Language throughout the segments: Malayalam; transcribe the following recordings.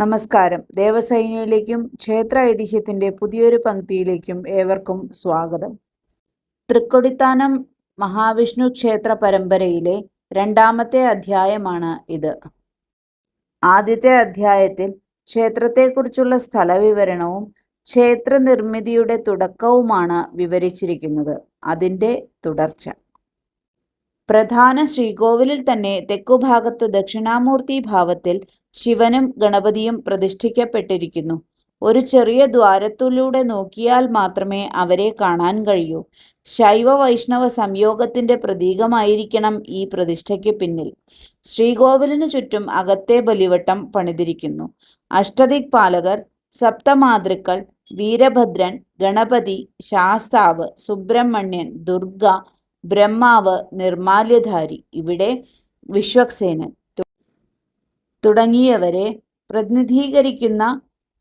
നമസ്കാരം. ദേവസൈന്യയിലേക്കും ക്ഷേത്ര ഐതിഹ്യത്തിന്റെ പുതിയൊരു പങ്ക്തിയിലേക്കും ഏവർക്കും സ്വാഗതം. തൃക്കൊടിത്താനം മഹാവിഷ്ണു ക്ഷേത്ര പരമ്പരയിലെ രണ്ടാമത്തെ അധ്യായമാണ് ഇത്. ആദ്യത്തെ അധ്യായത്തിൽ ക്ഷേത്രത്തെക്കുറിച്ചുള്ള സ്ഥലവിവരണവും ക്ഷേത്ര നിർമ്മിതിയുടെ തുടക്കവുമാണ് വിവരിച്ചിരിക്കുന്നത്. അതിൻ്റെ തുടർച്ച. പ്രധാന ശ്രീകോവിലിൽ തന്നെ തെക്കുഭാഗത്ത് ദക്ഷിണാമൂർത്തി ഭാവത്തിൽ ശിവനും ഗണപതിയും പ്രതിഷ്ഠിക്കപ്പെട്ടിരിക്കുന്നു. ഒരു ചെറിയ ദ്വാരത്തിലൂടെ നോക്കിയാൽ മാത്രമേ അവരെ കാണാൻ കഴിയൂ. ശൈവ വൈഷ്ണവ സംയോഗത്തിന്റെ പ്രതീകമായിരിക്കണം ഈ പ്രതിഷ്ഠയ്ക്ക് പിന്നിൽ. ശ്രീകോവിലിനു ചുറ്റും അകത്തെ ബലിവട്ടം പണിതിരിക്കുന്നു. അഷ്ടദിക്പാലകർ, സപ്തമാതൃക്കൾ, വീരഭദ്രൻ, ഗണപതി, ശാസ്താവ്, സുബ്രഹ്മണ്യൻ, ദുർഗ, ബ്രഹ്മാവ്, നിർമാല്യധാരി, ഇവിടെ വിശ്വക്സേനൻ തുടങ്ങിയവരെ പ്രതിനിധീകരിക്കുന്ന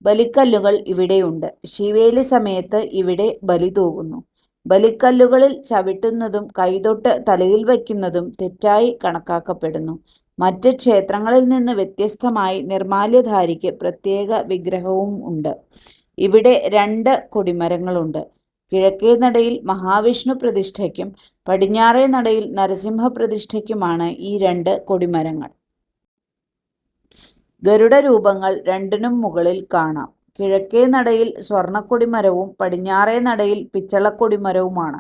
ബലിക്കല്ലുകൾ ഇവിടെയുണ്ട്. ശിവേലി സമയത്ത് ഇവിടെ ബലി തൂകുന്നു. ബലിക്കല്ലുകളിൽ ചവിട്ടുന്നതും കൈതൊട്ട് തലയിൽ വയ്ക്കുന്നതും തെറ്റായി കണക്കാക്കപ്പെടുന്നു. മറ്റ് ക്ഷേത്രങ്ങളിൽ നിന്ന് വ്യത്യസ്തമായി നിർമാല്യധാരിക്ക് പ്രത്യേക വിഗ്രഹവും ഉണ്ട്. ഇവിടെ 2 കൊടിമരങ്ങളുണ്ട്. കിഴക്കേ നടയിൽ മഹാവിഷ്ണു പ്രതിഷ്ഠയ്ക്കും പടിഞ്ഞാറേ നടയിൽ നരസിംഹ പ്രതിഷ്ഠയ്ക്കുമാണ് ഈ 2 കൊടിമരങ്ങൾ. ഗരുഡ രൂപങ്ങൾ രണ്ടിനും മുകളിൽ കാണാം. കിഴക്കേ നടയിൽ സ്വർണ്ണക്കൊടിമരവും പടിഞ്ഞാറേ നടയിൽ പിച്ചളക്കൊടിമരവുമാണ്.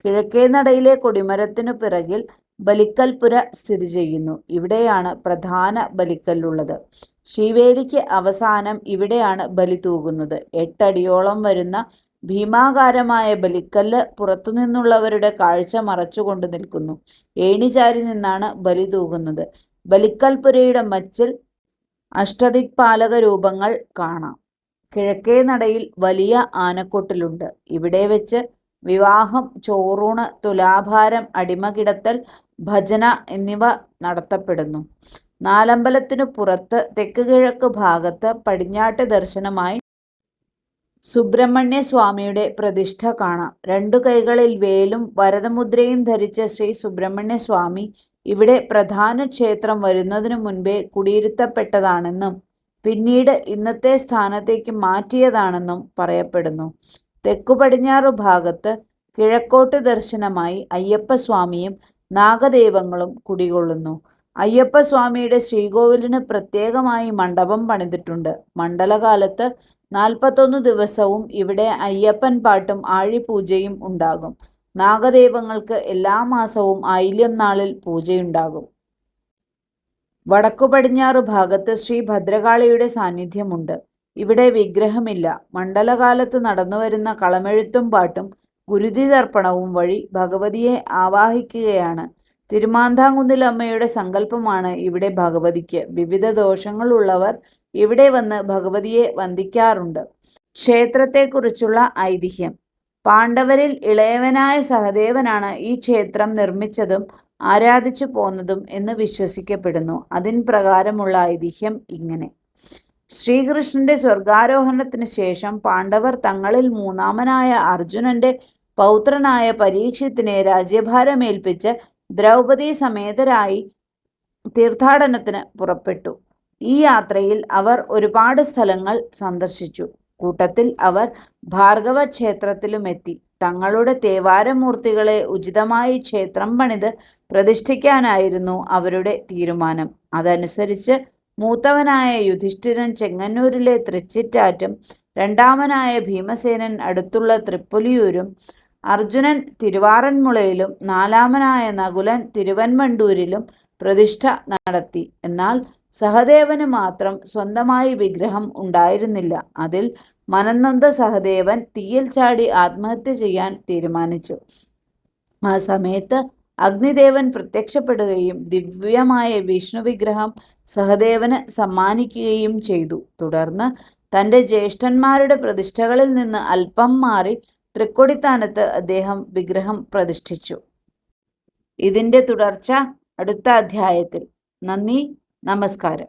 കിഴക്കേ നടയിലെ കൊടിമരത്തിനു പിറകിൽ ബലിക്കൽപുര സ്ഥിതി ചെയ്യുന്നു. ഇവിടെയാണ് പ്രധാന ബലിക്കല്ലുള്ളത്. ശിവേലിക്ക് അവസാനം ഇവിടെയാണ് ബലി തൂകുന്നത്. 8 അടിയോളം വരുന്ന ഭീമാകാരമായ ബലിക്കല്ല് പുറത്തുനിന്നുള്ളവരുടെ കാഴ്ച മറച്ചുകൊണ്ട് നിൽക്കുന്നു. ഏണിചാരി നിന്നാണ് ബലി തൂകുന്നത്. ബലിക്കൽപുരയുടെ മച്ചിൽ അഷ്ടദിക്പാലക രൂപങ്ങൾ കാണാം. കിഴക്കേ നടയിൽ വലിയ ആനക്കൊട്ടിലുണ്ട്. ഇവിടെ വെച്ച് വിവാഹം, ചോറൂണ്, തുലാഭാരം, അടിമകിടത്തൽ, ഭജന എന്നിവ നടത്തപ്പെടുന്നു. നാലമ്പലത്തിനു പുറത്ത് തെക്ക് കിഴക്ക് ഭാഗത്ത് പടിഞ്ഞാട്ട് ദർശനമായി സുബ്രഹ്മണ്യ സ്വാമിയുടെ പ്രതിഷ്ഠ കാണാം. 2 കൈകളിൽ വേലും വരദമുദ്രയും ധരിച്ച ശ്രീ സുബ്രഹ്മണ്യ സ്വാമി ഇവിടെ പ്രധാന ക്ഷേത്രം വരുന്നതിനു മുൻപേ കുടിയിരുത്തപ്പെട്ടതാണെന്നും പിന്നീട് ഇന്നത്തെ സ്ഥാനത്തേക്ക് മാറ്റിയതാണെന്നും പറയപ്പെടുന്നു. തെക്കു പടിഞ്ഞാറു ഭാഗത്ത് കിഴക്കോട്ട് ദർശനമായി അയ്യപ്പസ്വാമിയും നാഗദൈവങ്ങളും കുടികൊള്ളുന്നു. അയ്യപ്പസ്വാമിയുടെ ശ്രീകോവിലിന് പ്രത്യേകമായി മണ്ഡപം പണിതിട്ടുണ്ട്. മണ്ഡലകാലത്ത് 41 ദിവസവും ഇവിടെ അയ്യപ്പൻ പാട്ടും ആഴിപൂജയും ഉണ്ടാകും. നാഗദൈവങ്ങൾക്ക് എല്ലാ മാസവും ആയില്യം നാളിൽ പൂജയുണ്ടാകും. വടക്കു പടിഞ്ഞാറു ഭാഗത്ത് ശ്രീ ഭദ്രകാളിയുടെ സാന്നിധ്യമുണ്ട്. ഇവിടെ വിഗ്രഹമില്ല. മണ്ഡലകാലത്ത് നടന്നുവരുന്ന കളമെഴുത്തും പാട്ടും ഗുരുതി തർപ്പണവും വഴി ഭഗവതിയെ ആവാഹിക്കുകയാണ്. തിരുമാന്താംകുന്നിലമ്മയുടെ സങ്കല്പമാണ് ഇവിടെ ഭഗവതിക്ക്. വിവിധ ദോഷങ്ങളുള്ളവർ ഇവിടെ വന്ന് ഭഗവതിയെ വന്ദിക്കാറുണ്ട്. ക്ഷേത്രത്തെക്കുറിച്ചുള്ള ഐതിഹ്യം. പാണ്ഡവരിൽ ഇളയവനായ സഹദേവനാണ് ഈ ക്ഷേത്രം നിർമ്മിച്ചതും ആരാധിച്ചു പോന്നതും എന്ന് വിശ്വസിക്കപ്പെടുന്നു. അതിൻ പ്രകാരമുള്ള ഐതിഹ്യം ഇങ്ങനെ. ശ്രീകൃഷ്ണന്റെ സ്വർഗാരോഹണത്തിന് ശേഷം പാണ്ഡവർ തങ്ങളിൽ 3ാമനായ അർജുനന്റെ പൗത്രനായ പരീക്ഷിത്തിനെ രാജ്യഭാരമേൽപ്പിച്ച് ദ്രൗപദി സമേതരായി തീർത്ഥാടനത്തിന് പുറപ്പെട്ടു. ഈ യാത്രയിൽ അവർ ഒരുപാട് സ്ഥലങ്ങൾ സന്ദർശിച്ചു. കൂട്ടത്തിൽ അവർ ഭാർഗവ ക്ഷേത്രത്തിലുമെത്തി. തങ്ങളുടെ തേവാരമൂർത്തികളെ ഉചിതമായി ക്ഷേത്രം പണിത് പ്രതിഷ്ഠിക്കാനായിരുന്നു അവരുടെ തീരുമാനം. അതനുസരിച്ച് മൂത്തവനായ യുധിഷ്ഠിരൻ ചെങ്ങന്നൂരിലെ തൃച്ചിറ്റാറ്റും, 2ാമനായ ഭീമസേനൻ അടുത്തുള്ള തൃപ്പുലിയൂരും, അർജുനൻ തിരുവാറന്മുളയിലും 4ാമനായ നകുലൻ തിരുവൻവണ്ടൂരിലും പ്രതിഷ്ഠ നടത്തി. എന്നാൽ സഹദേവന് മാത്രം സ്വന്തമായി വിഗ്രഹം ഉണ്ടായിരുന്നില്ല. അതിൽ മനംനൊന്ത സഹദേവൻ തീയിൽ ചാടി ആത്മഹത്യ ചെയ്യാൻ തീരുമാനിച്ചു. ആ സമയത്ത് അഗ്നിദേവൻ പ്രത്യക്ഷപ്പെടുകയും ദിവ്യമായ വിഷ്ണു വിഗ്രഹം സഹദേവന് സമ്മാനിക്കുകയും ചെയ്തു. തുടർന്ന് തൻ്റെ ജ്യേഷ്ഠന്മാരുടെ പ്രതിഷ്ഠകളിൽ നിന്ന് അല്പം മാറി തൃക്കൊടിത്താനത്ത് അദ്ദേഹം വിഗ്രഹം പ്രതിഷ്ഠിച്ചു. ഇതിൻ്റെ തുടർച്ച അടുത്ത അധ്യായത്തിൽ. നന്ദി, നമസ്കാരം.